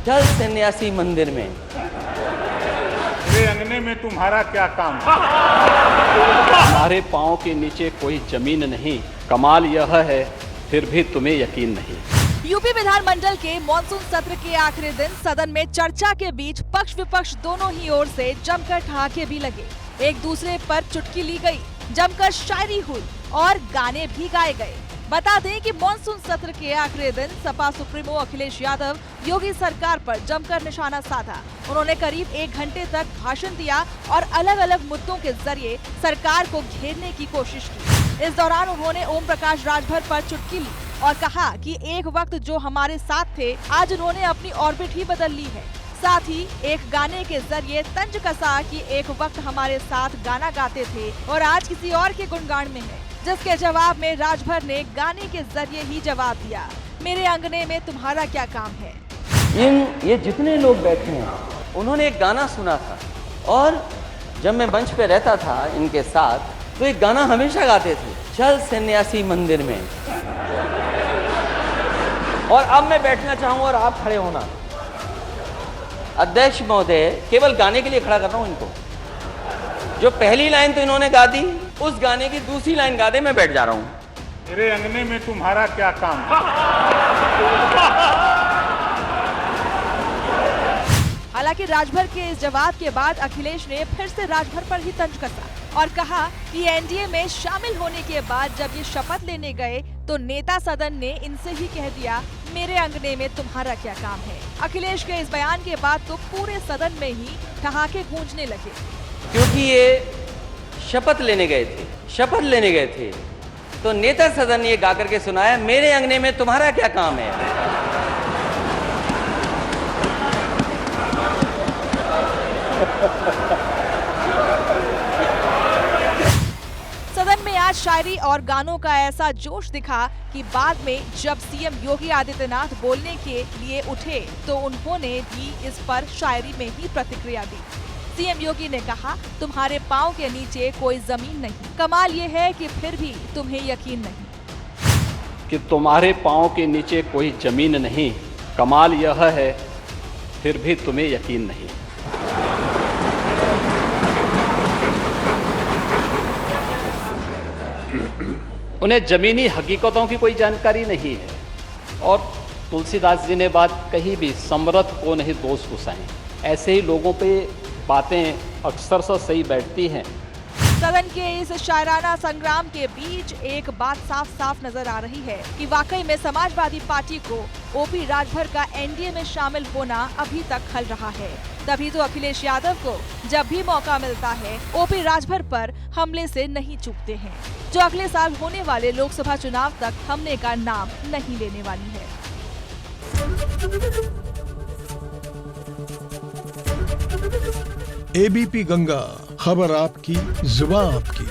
चल सन्यासी मंदिर में। मेरे अंगने में तुम्हारा क्या काम? हमारे पाँव के नीचे कोई जमीन नहीं, कमाल यह है फिर भी तुम्हें यकीन नहीं। यूपी विधानमंडल के मॉनसून सत्र के आखिरी दिन सदन में चर्चा के बीच पक्ष विपक्ष दोनों ही ओर से जमकर ठहाके भी लगे, एक दूसरे पर चुटकी ली गई, जमकर शायरी हुई और गाने भी गाए गए। बता दें कि मॉनसून सत्र के आखिरी दिन सपा सुप्रीमो अखिलेश यादव योगी सरकार पर जमकर निशाना साधा। उन्होंने करीब 1 घंटे तक भाषण दिया और अलग अलग मुद्दों के जरिए सरकार को घेरने की कोशिश की। इस दौरान उन्होंने ओम प्रकाश राजभर पर चुटकी ली और कहा कि एक वक्त जो हमारे साथ थे, आज उन्होंने अपनी ऑर्बिट ही बदल ली है। साथ ही एक गाने के जरिए तंज कसा कि एक वक्त हमारे साथ गाना गाते थे और आज किसी और के गुणगान में है, जिसके जवाब में राजभर ने गाने के जरिए ही जवाब दिया, मेरे अंगने में तुम्हारा क्या काम है। ये जितने लोग बैठे हैं उन्होंने एक गाना सुना था और जब मैं मंच पे रहता था इनके साथ तो एक गाना हमेशा गाते थे, चल सन्यासी मंदिर में। और अब मैं बैठना चाहूंगा और आप खड़े होना। अध्यक्ष महोदय, केवल गाने के लिए खड़ा कर रहा हूं इनको। जो पहली लाइन तो इन्होंने गा दी, उस गाने की दूसरी लाइन गा दे, मैं बैठ जा रहा हूं। मेरे अंगने में तुम्हारा क्या काम? हालांकि राजभर के इस जवाब के बाद अखिलेश ने फिर से राजभर पर ही तंज कसा और कहा कि एनडीए में शामिल होने के बाद जब ये शपथ लेने गए तो नेता सदन ने इनसे ही कह दिया, मेरे अंगने में तुम्हारा क्या काम है। अखिलेश के इस बयान के बाद तो पूरे सदन में ही ठहाके गूंजने लगे, क्योंकि ये शपथ लेने गए थे तो नेता सदन ने ये गा करके सुनाया, मेरे अंगने में तुम्हारा क्या काम है। सदन में आज शायरी और गानों का ऐसा जोश दिखा कि बाद में जब सीएम योगी आदित्यनाथ बोलने के लिए उठे तो उन्होंने भी इस पर शायरी में ही प्रतिक्रिया दी। सीएम योगी ने कहा, तुम्हारे पाँव के नीचे कोई जमीन नहीं, कमाल ये है कि फिर भी तुम्हें यकीन नहीं। कि तुम्हारे पाँव के नीचे कोई जमीन नहीं, कमाल यह है फिर भी तुम्हें यकीन नहीं। उन्हें जमीनी हकीकतों की कोई जानकारी नहीं है और तुलसीदास जी ने बात कही भी, समरथ को नहीं दोष घुसाएं। ऐसे ही लोगों पे बातें अक्सर से सही बैठती हैं। सदन के इस शायराना संग्राम के बीच एक बात साफ साफ नजर आ रही है कि वाकई में समाजवादी पार्टी को ओपी राजभर का एनडीए में शामिल होना अभी तक खल रहा है। तभी तो अखिलेश यादव को जब भी मौका मिलता है ओपी राजभर पर हमले से नहीं चूकते हैं, जो अगले साल होने वाले लोकसभा चुनाव तक हमले का नाम नहीं लेने वाली है। एबीपी गंगा, खबर आपकी, जुबान आपकी।